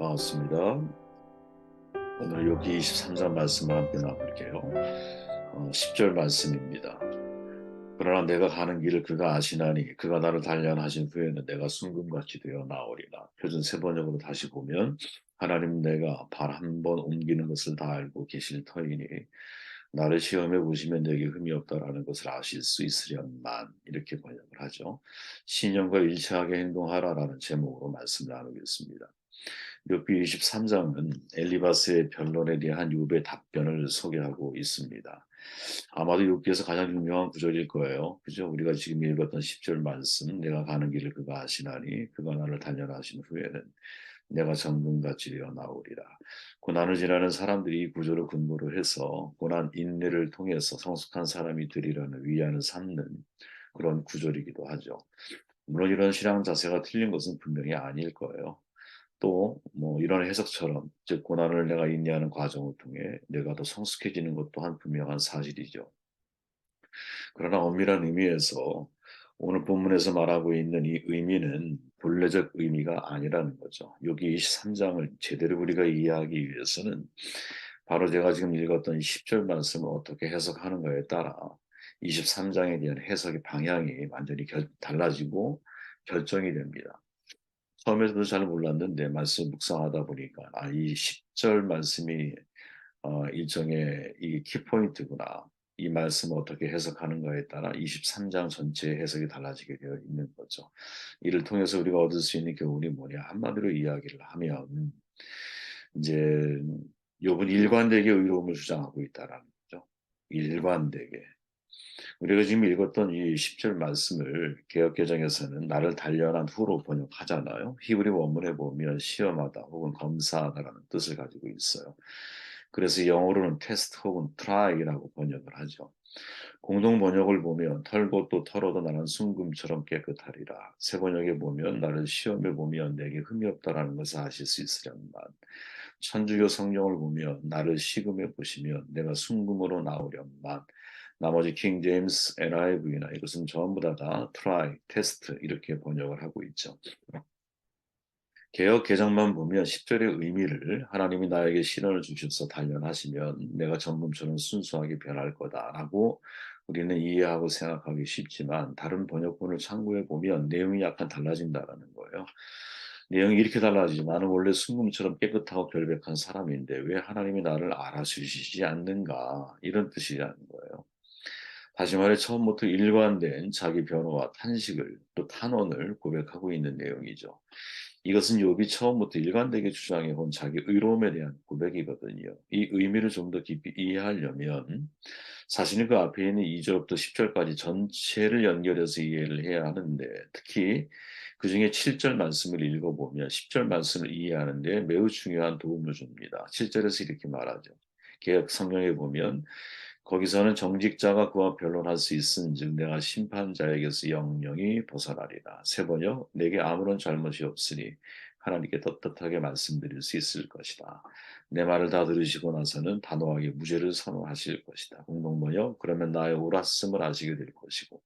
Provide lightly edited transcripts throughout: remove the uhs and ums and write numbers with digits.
반갑습니다. 오늘 여기 23장 말씀을 함께 나눌게요. 10절 말씀입니다. 그러나 내가 가는 길을 그가 아시나니 그가 나를 단련하신 후에는 내가 순금같이 되어 나오리라. 표준 세번역으로 다시 보면 하나님 내가 발 한 번 옮기는 것을 다 알고 계실 터이니 나를 시험해 보시면 내게 흠이 없다라는 것을 아실 수 있으련만 이렇게 번역을 하죠. 신령과 일치하게 행동하라라는 제목으로 말씀 나누겠습니다. 욥기 23장은 엘리바스의 변론에 대한 욥의 답변을 소개하고 있습니다. 아마도 욥기에서 가장 유명한 구절일 거예요. 그죠? 우리가 지금 읽었던 10절 말씀, 내가 가는 길을 그가 아시나니 그가 나를 단련하신 후에는 내가 정금같이 되어 나오리라. 고난을 지나는 사람들이 이 구절을 근거로 해서 고난 인내를 통해서 성숙한 사람이 되리라는 위안을 삼는 그런 구절이기도 하죠. 물론 이런 신앙 자세가 틀린 것은 분명히 아닐 거예요. 또 뭐 이런 해석처럼 즉 고난을 내가 인내하는 과정을 통해 내가 더 성숙해지는 것 또한 분명한 사실이죠. 그러나 엄밀한 의미에서 오늘 본문에서 말하고 있는 이 의미는 본래적 의미가 아니라는 거죠. 여기 23장을 제대로 우리가 이해하기 위해서는 바로 제가 지금 읽었던 10절 말씀을 어떻게 해석하는가에 따라 23장에 대한 해석의 방향이 완전히 달라지고 결정이 됩니다. 처음에도 잘 몰랐는데 말씀 묵상하다 보니까 이 10절 말씀이 일종의 이 키포인트구나. 이 말씀을 어떻게 해석하는가에 따라 23장 전체의 해석이 달라지게 되어 있는 거죠. 이를 통해서 우리가 얻을 수 있는 교훈이 뭐냐? 한마디로 이야기를 하면 이제 욥은 일관되게 의로움을 주장하고 있다라는 거죠. 일관되게. 우리가 지금 읽었던 이 10절 말씀을 개역개정에서는 나를 단련한 후로 번역하잖아요. 히브리 원문에 보면 시험하다 혹은 검사하다라는 뜻을 가지고 있어요. 그래서 영어로는 테스트 혹은 트라이라고 번역을 하죠. 공동 번역을 보면 털고 또 털어도 나는 순금처럼 깨끗하리라. 새 번역에 보면 나를 시험해 보면 내게 흠이 없다라는 것을 아실 수 있으련만. 천주교 성경을 보면 나를 시금해 보시면 내가 순금으로 나오련만. 나머지 킹 제임스 NIV나 이것은 전부 다 try, test 이렇게 번역을 하고 있죠. 개역 개정만 보면 10절의 의미를 하나님이 나에게 시련을 주셔서 단련하시면 내가 정금처럼 순수하게 변할 거다라고 우리는 이해하고 생각하기 쉽지만 다른 번역본을 참고해 보면 내용이 약간 달라진다라는 거예요. 내용이 이렇게 달라지죠. 나는 원래 순금처럼 깨끗하고 결백한 사람인데 왜 하나님이 나를 알아주시지 않는가 이런 뜻이라는 거예요. 다시 말해 처음부터 일관된 자기 변호와 탄식을 또 탄원을 고백하고 있는 내용이죠. 이것은 욥이 처음부터 일관되게 주장해 온 자기 의로움에 대한 고백이거든요. 이 의미를 좀 더 깊이 이해하려면 사실은 그 앞에 있는 2절부터 10절까지 전체를 연결해서 이해를 해야 하는데 특히 그 중에 7절 말씀을 읽어보면 10절 말씀을 이해하는 데 매우 중요한 도움을 줍니다. 7절에서 이렇게 말하죠. 개역 성경에 보면 거기서는 정직자가 그와 변론할 수 있은즉 내가 심판자에게서 영영이 벗어나리라. 세 번역 내게 아무런 잘못이 없으니 하나님께 떳떳하게 말씀드릴 수 있을 것이다. 내 말을 다 들으시고 나서는 단호하게 무죄를 선언하실 것이다. 공동번역 그러면 나의 옳았음을 아시게 될 것이고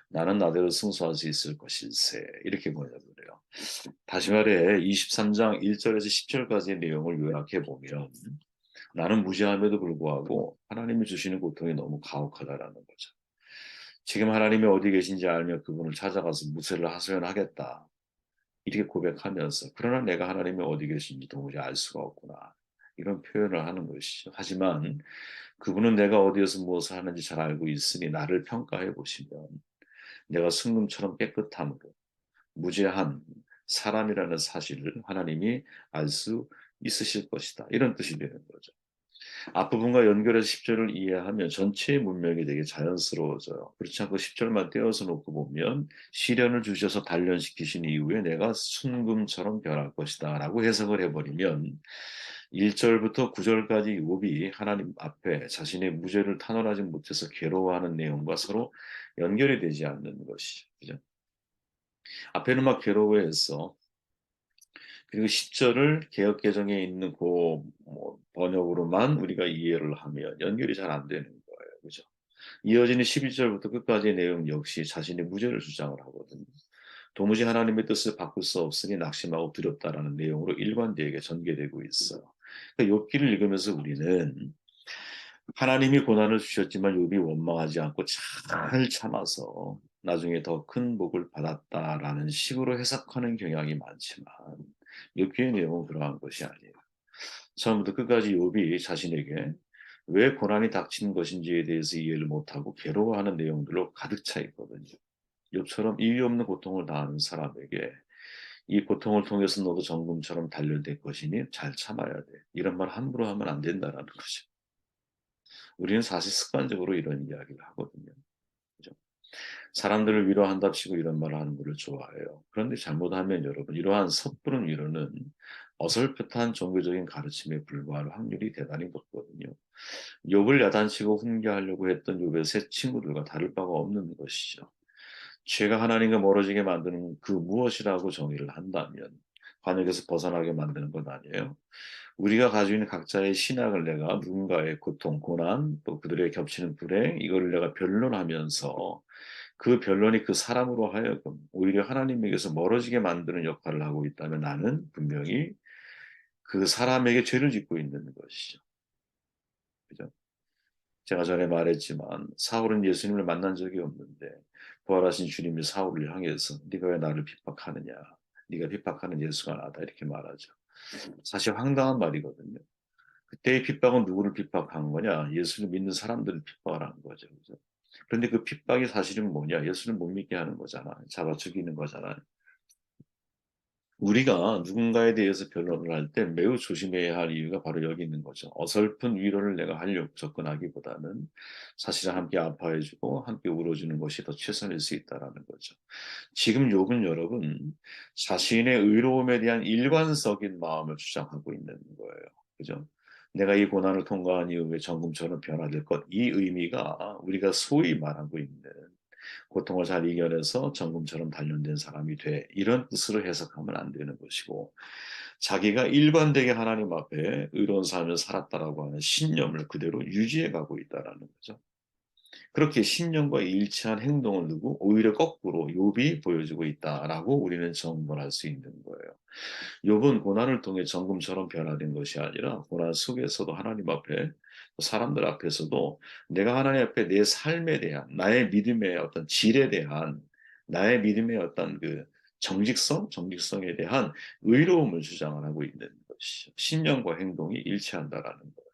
나는 나대로 승소할 수 있을 것일세. 이렇게 번역을 해요. 다시 말해 23장 1절에서 10절까지의 내용을 요약해 보면 나는 무지함에도 불구하고 하나님이 주시는 고통이 너무 가혹하다라는 거죠. 지금 하나님이 어디 계신지 알며 그분을 찾아가서 무죄를 하소연하겠다. 이렇게 고백하면서 그러나 내가 하나님이 어디 계신지 도무지 알 수가 없구나. 이런 표현을 하는 것이죠. 하지만 그분은 내가 어디에서 무엇을 하는지 잘 알고 있으니 나를 평가해 보시면 내가 순금처럼 깨끗함으로 무죄한 사람이라는 사실을 하나님이 알 수 있으실 것이다. 이런 뜻이 되는 거죠. 앞부분과 연결해서 10절을 이해하면 전체의 문맥이 되게 자연스러워져요. 그렇지 않고 10절만 떼어서 놓고 보면 시련을 주셔서 단련시키신 이후에 내가 순금처럼 변할 것이다 라고 해석을 해버리면 1절부터 9절까지 욥이 하나님 앞에 자신의 무죄를 탄원하지 못해서 괴로워하는 내용과 서로 연결이 되지 않는 것이죠. 그죠? 앞에는 막 괴로워했어. 그리고 10절을 개역 개정에 있는 그뭐 번역으로만 우리가 이해를 하면 연결이 잘 안 되는 거예요. 그죠? 이어지는 11절부터 끝까지의 내용 역시 자신의 무죄를 주장을 하거든요. 도무지 하나님의 뜻을 바꿀 수 없으니 낙심하고 두렵다라는 내용으로 일관되게 전개되고 있어. 그러니까 욥기를 읽으면서 우리는 하나님이 고난을 주셨지만 욥이 원망하지 않고 잘 참아서 나중에 더 큰 복을 받았다라는 식으로 해석하는 경향이 많지만 욥기의 내용은 그러한 것이 아니에요. 처음부터 끝까지 욥이 자신에게 왜 고난이 닥친 것인지에 대해서 이해를 못하고 괴로워하는 내용들로 가득 차 있거든요. 욥처럼 이유 없는 고통을 당하는 사람에게 이 고통을 통해서 너도 정금처럼 단련될 것이니 잘 참아야 돼. 이런 말 함부로 하면 안 된다라는 거죠. 우리는 사실 습관적으로 이런 이야기를 하거든요. 그죠? 사람들을 위로한답시고 이런 말을 하는 것을 좋아해요. 그런데 잘못하면 여러분 이러한 섣부른 위로는 어설프한 종교적인 가르침에 불과할 확률이 대단히 높거든요. 욥을 야단치고 훈계하려고 했던 욥의 세 친구들과 다를 바가 없는 것이죠. 죄가 하나님과 멀어지게 만드는 그 무엇이라고 정의를 한다면 관역에서 벗어나게 만드는 것 아니에요? 우리가 가지고 있는 각자의 신앙을 내가 누군가의 고통, 고난, 또 그들의 겹치는 불행, 이거를 내가 변론하면서 그 변론이 그 사람으로 하여금 오히려 하나님에게서 멀어지게 만드는 역할을 하고 있다면 나는 분명히 그 사람에게 죄를 짓고 있는 것이죠. 그죠? 제가 전에 말했지만 사울은 예수님을 만난 적이 없는데 부활하신 주님이 사울을 향해서 네가 왜 나를 핍박하느냐? 네가 핍박하는 예수가 나다 이렇게 말하죠. 사실 황당한 말이거든요. 그때의 핍박은 누구를 핍박한 거냐? 예수를 믿는 사람들을 핍박을 한 거죠. 그죠? 그런데 그 핍박이 사실은 뭐냐? 예수를 못 믿게 하는 거잖아. 잡아 죽이는 거잖아. 우리가 누군가에 대해서 변론을 할 때 매우 조심해야 할 이유가 바로 여기 있는 거죠. 어설픈 위로를 내가 하려고 접근하기보다는 사실은 함께 아파해주고 함께 울어주는 것이 더 최선일 수 있다라는 거죠. 지금 욥은 여러분 자신의 의로움에 대한 일관적인 마음을 주장하고 있는 거예요. 그죠? 내가 이 고난을 통과한 이후에 정금처럼 변화될 것, 이 의미가 우리가 소위 말하고 있는 고통을 잘 이겨내서 정금처럼 단련된 사람이 돼. 이런 뜻으로 해석하면 안 되는 것이고, 자기가 일관되게 하나님 앞에 의로운 삶을 살았다라고 하는 신념을 그대로 유지해 가고 있다라는 거죠. 그렇게 신념과 일치한 행동을 두고 오히려 거꾸로 욥이 보여주고 있다라고 우리는 정언할 수 있는 거예요. 욥은 고난을 통해 정금처럼 변화된 것이 아니라 고난 속에서도 하나님 앞에 사람들 앞에서도 내가 하나님 앞에 내 삶에 대한 나의 믿음의 어떤 질에 대한 나의 믿음의 어떤 그 정직성에 대한 의로움을 주장을 하고 있는 것이죠. 신념과 행동이 일치한다라는 거예요.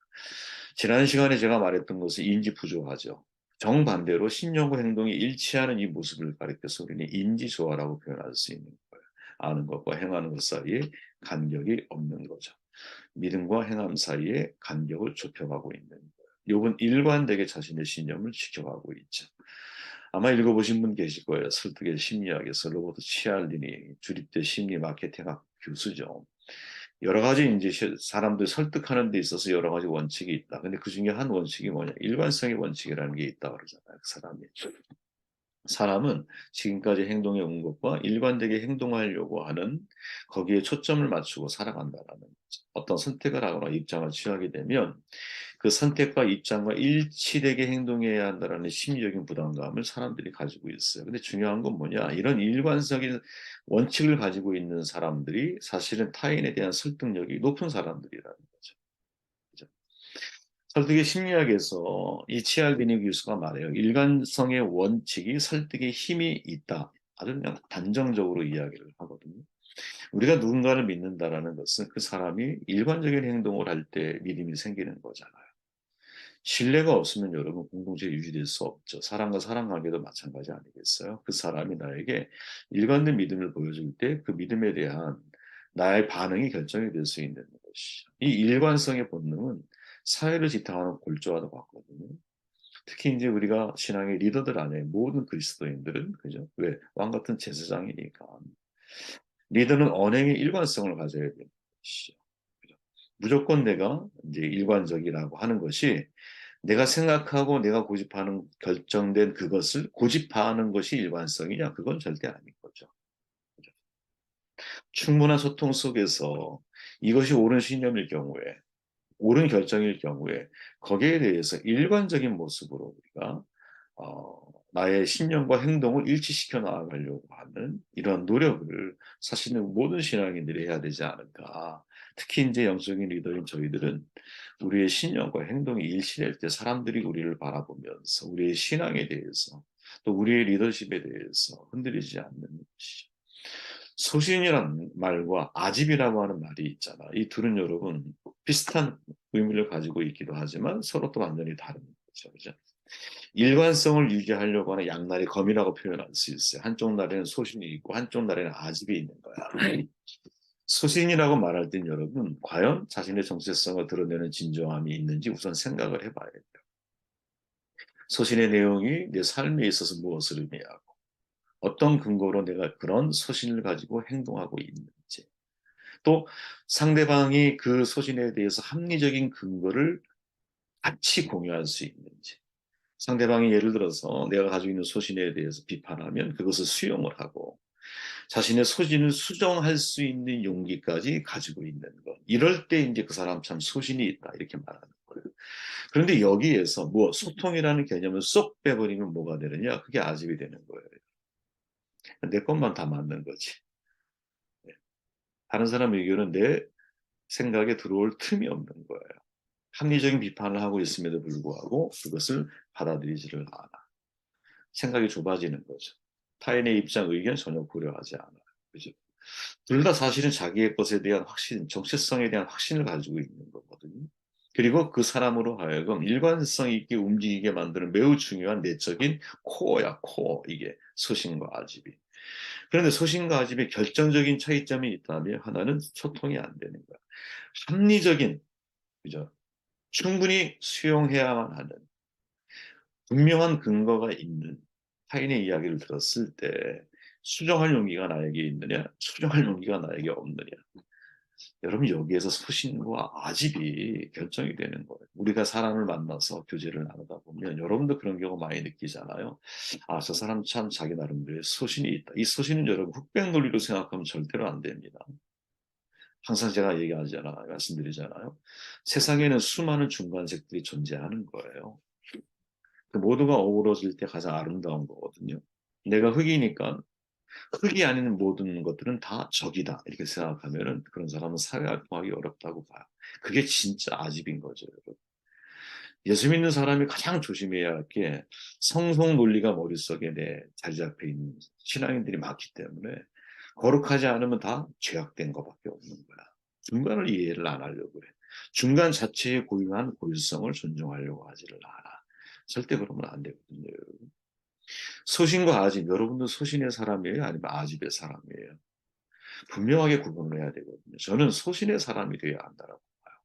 지난 시간에 제가 말했던 것은 인지 부조화죠. 정반대로 신념과 행동이 일치하는 이 모습을 가리켜서 우리는 인지조화라고 표현할 수 있는 거예요. 아는 것과 행하는 것 사이에 간격이 없는 거죠. 믿음과 행함 사이에 간격을 좁혀가고 있는 거예요. 욥은 일관되게 자신의 신념을 지켜가고 있죠. 아마 읽어보신 분 계실 거예요. 설득의 심리학에서 로버트 치알디니 주립대 심리 마케팅학 교수죠. 여러 가지 이제 사람들 설득하는 데 있어서 여러 가지 원칙이 있다. 근데 그 중에 한 원칙이 뭐냐? 일관성의 원칙이라는 게 있다 그러잖아요. 그 사람이. 사람은 지금까지 행동해 온 것과 일관되게 행동하려고 하는 거기에 초점을 맞추고 살아간다라는 거죠. 어떤 선택을 하거나 입장을 취하게 되면 그 선택과 입장과 일치되게 행동해야 한다는 심리적인 부담감을 사람들이 가지고 있어요. 근데 중요한 건 뭐냐? 이런 일관성인 원칙을 가지고 있는 사람들이 사실은 타인에 대한 설득력이 높은 사람들이라는 거죠. 그죠? 설득의 심리학에서 이 치알비니 교수가 말해요. 일관성의 원칙이 설득의 힘이 있다. 아주 그냥 단정적으로 이야기를 하거든요. 우리가 누군가를 믿는다라는 것은 그 사람이 일관적인 행동을 할 때 믿음이 생기는 거잖아요. 신뢰가 없으면 여러분 공동체 유지될 수 없죠. 사람과 사람 관계도 마찬가지 아니겠어요? 그 사람이 나에게 일관된 믿음을 보여줄 때 그 믿음에 대한 나의 반응이 결정이 될 수 있는 것이죠. 이 일관성의 본능은 사회를 지탱하는 골조와도 같거든요. 특히 이제 우리가 신앙의 리더들 안에 모든 그리스도인들은 그죠? 왜? 왕 같은 제사장이니까. 리더는 언행의 일관성을 가져야 되는 것이죠. 그죠? 무조건 내가 이제 일관적이라고 하는 것이 내가 생각하고 내가 고집하는 결정된 그것을 고집하는 것이 일관성이냐? 그건 절대 아닌 거죠. 그죠? 충분한 소통 속에서 이것이 옳은 신념일 경우에, 옳은 결정일 경우에 거기에 대해서 일관적인 모습으로 우리가 나의 신념과 행동을 일치시켜 나아가려고 하는 이런 노력을 사실은 모든 신앙인들이 해야 되지 않을까. 특히 이제 영적인 리더인 저희들은 우리의 신념과 행동이 일치될 때 사람들이 우리를 바라보면서 우리의 신앙에 대해서 또 우리의 리더십에 대해서 흔들리지 않는 것이죠. 소신이란 말과 아집이라고 하는 말이 있잖아. 이 둘은 여러분 비슷한 의미를 가지고 있기도 하지만 서로 또 완전히 다른 거죠. 그죠? 일관성을 유지하려고 하는 양날의 검이라고 표현할 수 있어요. 한쪽 날에는 소신이 있고 한쪽 날에는 아집이 있는 거야. 소신이라고 말할 땐 여러분 과연 자신의 정체성을 드러내는 진정함이 있는지 우선 생각을 해봐야 돼요. 소신의 내용이 내 삶에 있어서 무엇을 의미하고 어떤 근거로 내가 그런 소신을 가지고 행동하고 있는지 또 상대방이 그 소신에 대해서 합리적인 근거를 같이 공유할 수 있는지 상대방이 예를 들어서 내가 가지고 있는 소신에 대해서 비판하면 그것을 수용을 하고 자신의 소신을 수정할 수 있는 용기까지 가지고 있는 것. 이럴 때 이제 그 사람 참 소신이 있다 이렇게 말하는 거예요. 그런데 여기에서 뭐 소통이라는 개념을 쏙 빼버리면 뭐가 되느냐? 그게 아집이 되는 거예요. 내 것만 다 맞는 거지. 다른 사람 의견은 내 생각에 들어올 틈이 없는 거예요. 합리적인 비판을 하고 있음에도 불구하고 그것을 받아들이지를 않아. 생각이 좁아지는 거죠. 타인의 입장, 의견 전혀 고려하지 않아요. 그죠? 둘 다 사실은 자기의 것에 대한 확신, 정체성에 대한 확신을 가지고 있는 거거든요. 그리고 그 사람으로 하여금 일관성 있게 움직이게 만드는 매우 중요한 내적인 코어야, 코어. 이게 소신과 아집이. 그런데 소신과 아집의 결정적인 차이점이 있다면 하나는 소통이 안 되는 거야. 합리적인, 그죠? 충분히 수용해야만 하는 분명한 근거가 있는 타인의 이야기를 들었을 때 수정할 용기가 나에게 있느냐, 수정할 용기가 나에게 없느냐. 여러분 여기에서 소신과 아집이 결정이 되는 거예요. 우리가 사람을 만나서 교제를 나누다 보면 여러분도 그런 경우 많이 느끼잖아요. 아, 저 사람 참 자기 나름대로의 소신이 있다. 이 소신은 여러분 흑백 논리로 생각하면 절대로 안 됩니다. 항상 제가 얘기하잖아요. 말씀드리잖아요. 세상에는 수많은 중간색들이 존재하는 거예요. 그 모두가 어우러질 때 가장 아름다운 거거든요. 내가 흑이니까 흑이 아닌 모든 것들은 다 적이다. 이렇게 생각하면은 그런 사람은 사회 활동하기 어렵다고 봐요. 그게 진짜 아집인 거죠, 여러분. 예수 믿는 사람이 가장 조심해야 할 게 성속 논리가 머릿속에 자리 잡혀 있는 신앙인들이 많기 때문에 거룩하지 않으면 다 죄악된 것밖에 없는 거야. 중간을 이해를 안 하려고 해. 중간 자체의 고유한 고유성을 존중하려고 하지를 않아. 절대 그러면 안 되거든요. 소신과 아집, 여러분도 소신의 사람이에요? 아니면 아집의 사람이에요? 분명하게 구분을 해야 되거든요. 저는 소신의 사람이 되어야 한다라고 봐요.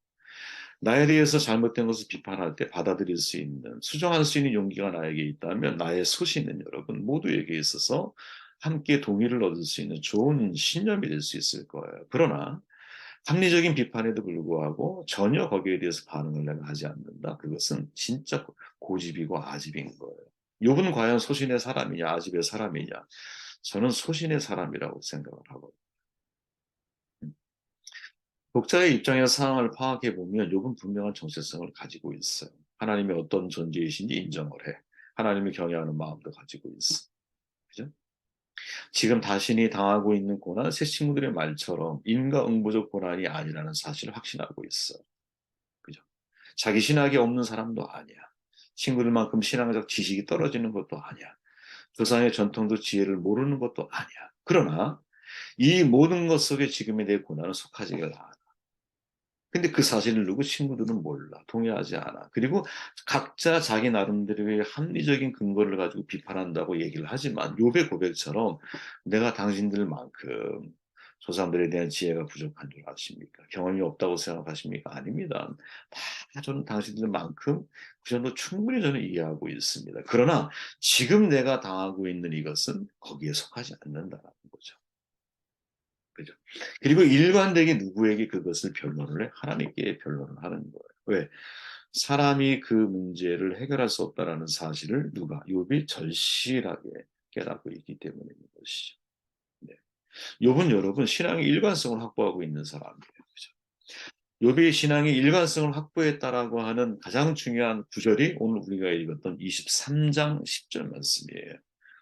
나에 대해서 잘못된 것을 비판할 때 받아들일 수 있는, 수정할 수 있는 용기가 나에게 있다면 나의 소신은 여러분 모두에게 있어서 함께 동의를 얻을 수 있는 좋은 신념이 될 수 있을 거예요. 그러나 합리적인 비판에도 불구하고 전혀 거기에 대해서 반응을 내가 하지 않는다. 그것은 진짜 고집이고 아집인 거예요. 욥은 과연 소신의 사람이냐, 아집의 사람이냐? 저는 소신의 사람이라고 생각을 하거든요. 독자의 입장에서 상황을 파악해 보면 욥은 분명한 정체성을 가지고 있어요. 하나님이 어떤 존재이신지 인정을 해. 하나님을 경외하는 마음도 가지고 있어. 그죠? 지금 자신이 당하고 있는 고난, 새 친구들의 말처럼 인과응보적 고난이 아니라는 사실을 확신하고 있어. 그죠? 자기 신학이 없는 사람도 아니야. 친구들만큼 신앙적 지식이 떨어지는 것도 아니야. 조상의 전통도 지혜를 모르는 것도 아니야. 그러나 이 모든 것 속에 지금의 내 고난은 속하지가 않아. 근데 그 사실을 누구 친구들은 몰라. 동의하지 않아. 그리고 각자 자기 나름대로의 합리적인 근거를 가지고 비판한다고 얘기를 하지만 욥의 고백처럼 내가 당신들만큼 조상들에 대한 지혜가 부족한 줄 아십니까? 경험이 없다고 생각하십니까? 아닙니다. 다 저는 당신들만큼 그 정도 충분히 저는 이해하고 있습니다. 그러나 지금 내가 당하고 있는 이것은 거기에 속하지 않는다는 거죠. 그죠? 그리고 일관되게 누구에게 그것을 변론을 해? 하나님께 변론을 하는 거예요. 왜? 사람이 그 문제를 해결할 수 없다라는 사실을 누가? 욥이 절실하게 깨닫고 있기 때문인 것이죠. 네. 욥은 여러분 신앙의 일관성을 확보하고 있는 사람이에요. 그죠? 욥의 신앙이 일관성을 확보했다라고 하는 가장 중요한 구절이 오늘 우리가 읽었던 23장 10절 말씀이에요.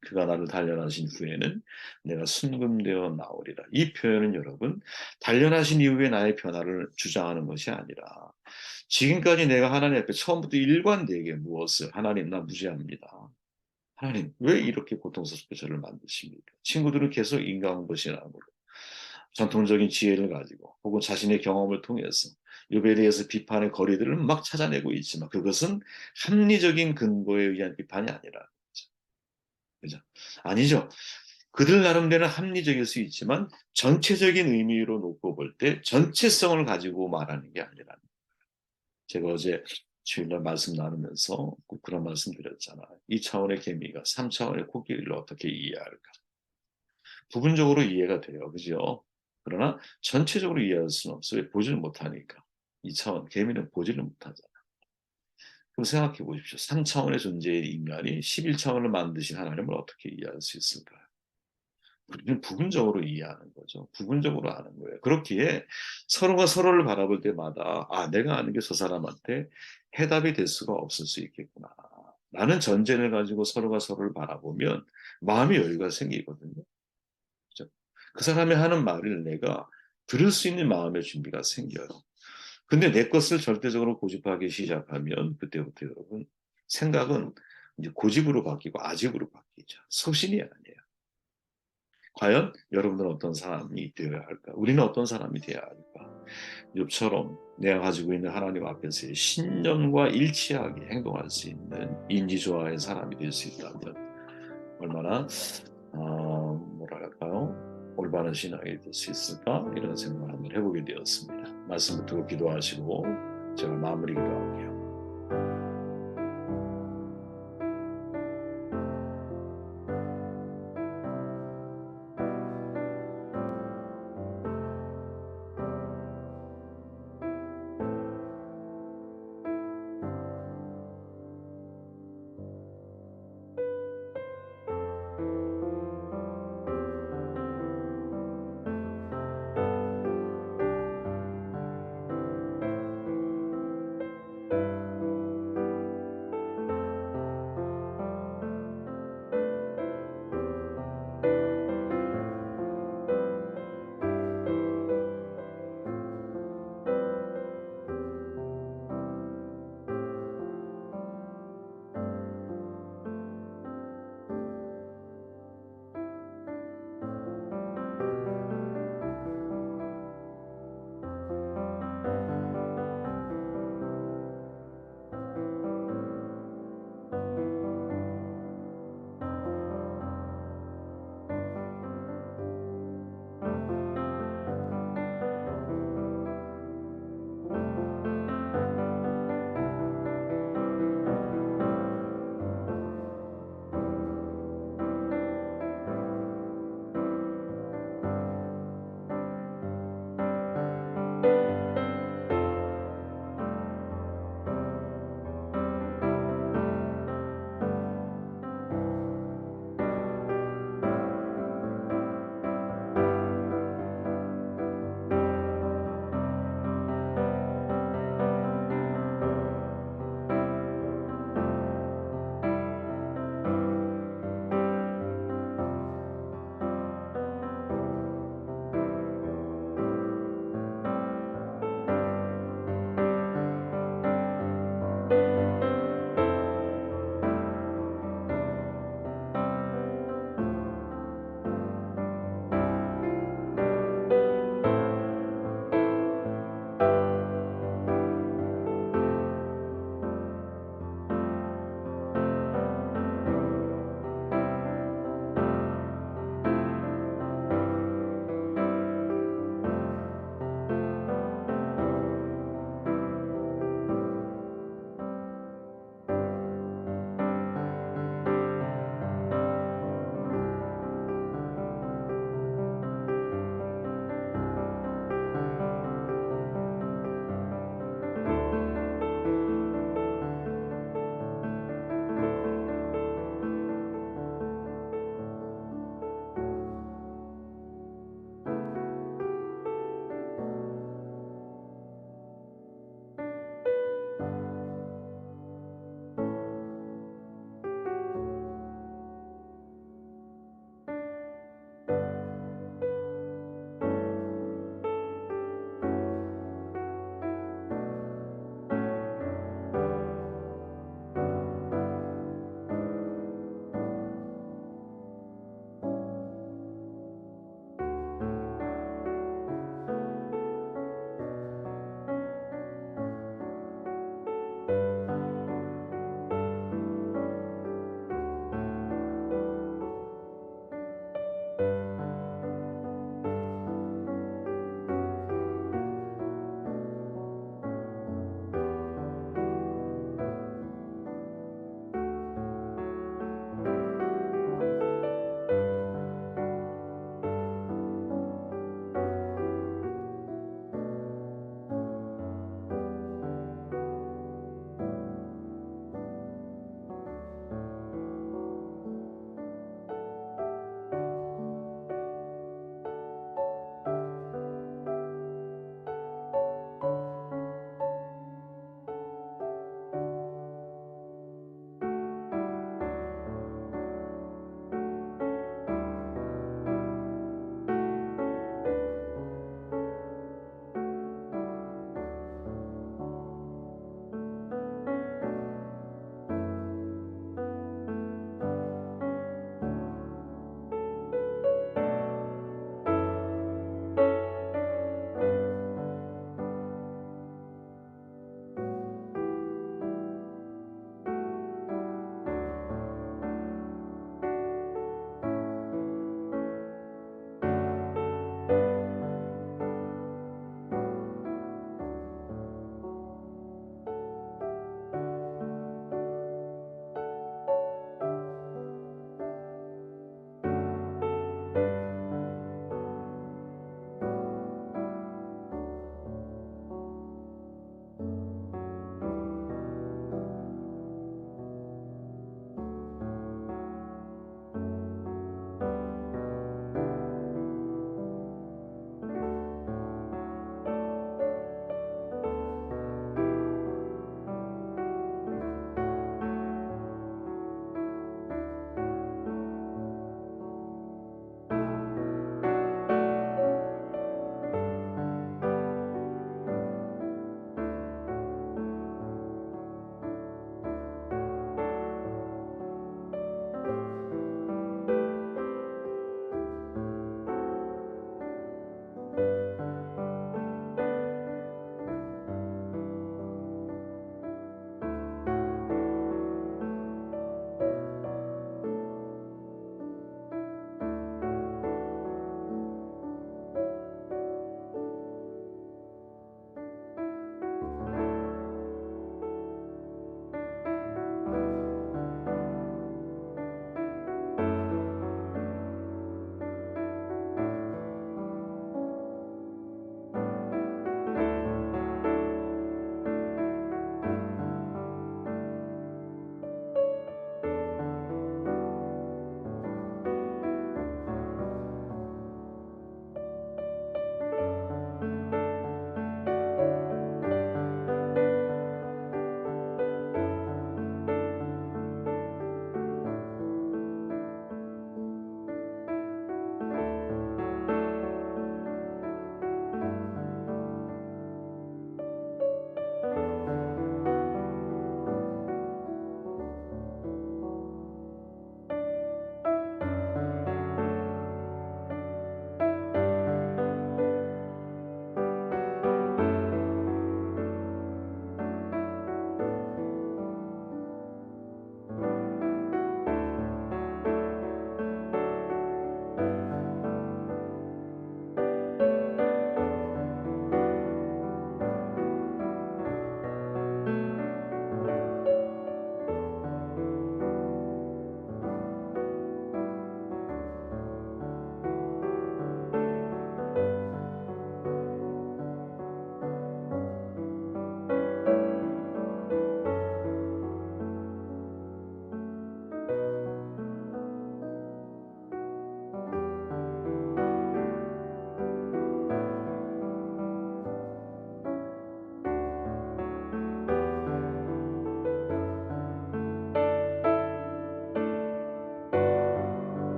그가 나를 단련하신 후에는 내가 순금되어 나오리라. 이 표현은 여러분, 단련하신 이후에 나의 변화를 주장하는 것이 아니라 지금까지 내가 하나님 앞에 처음부터 일관되게 무엇을 하나님 나 무죄합니다. 하나님 왜 이렇게 고통스럽게 저를 만드십니까? 친구들은 계속 인간것이라고 전통적인 지혜를 가지고 혹은 자신의 경험을 통해서 욥에 대해서 비판의 거리들을 막 찾아내고 있지만 그것은 합리적인 근거에 의한 비판이 아니라 그죠? 아니죠. 그들 나름대로 합리적일 수 있지만 전체적인 의미로 놓고 볼 때 전체성을 가지고 말하는 게 아니라 제가 어제 주일날 말씀 나누면서 꼭 그런 말씀 드렸잖아요. 2차원의 개미가 3차원의 코끼리를 어떻게 이해할까? 부분적으로 이해가 돼요. 그죠? 그러나 전체적으로 이해할 수는 없어요. 왜? 보지를 못하니까. 2차원, 개미는 보지를 못하잖아. 그럼 생각해 보십시오. 3차원의 존재의 인간이 11차원을 만드신 하나님을 어떻게 이해할 수 있을까요? 우리는 부분적으로 이해하는 거죠. 부분적으로 아는 거예요. 그렇기에 서로가 서로를 바라볼 때마다 아, 내가 아는 게 저 사람한테 해답이 될 수가 없을 수 있겠구나. 라는 전제를 가지고 서로가 서로를 바라보면 마음의 여유가 생기거든요. 그죠? 그 사람이 하는 말을 내가 들을 수 있는 마음의 준비가 생겨요. 근데 내 것을 절대적으로 고집하기 시작하면 그때부터 여러분 생각은 이제 고집으로 바뀌고 아집으로 바뀌죠. 소신이 아니에요. 과연 여러분들은 어떤 사람이 되어야 할까? 우리는 어떤 사람이 되어야 할까? 욥처럼 내가 가지고 있는 하나님 앞에서의 신념과 일치하게 행동할 수 있는 인지조화의 사람이 될 수 있다면 얼마나 뭐랄까요? 올바른 신앙이 될 수 있을까? 이런 생각을 한번 해보게 되었습니다. 말씀 듣고 기도하시고 제가 마무리 기도할게요.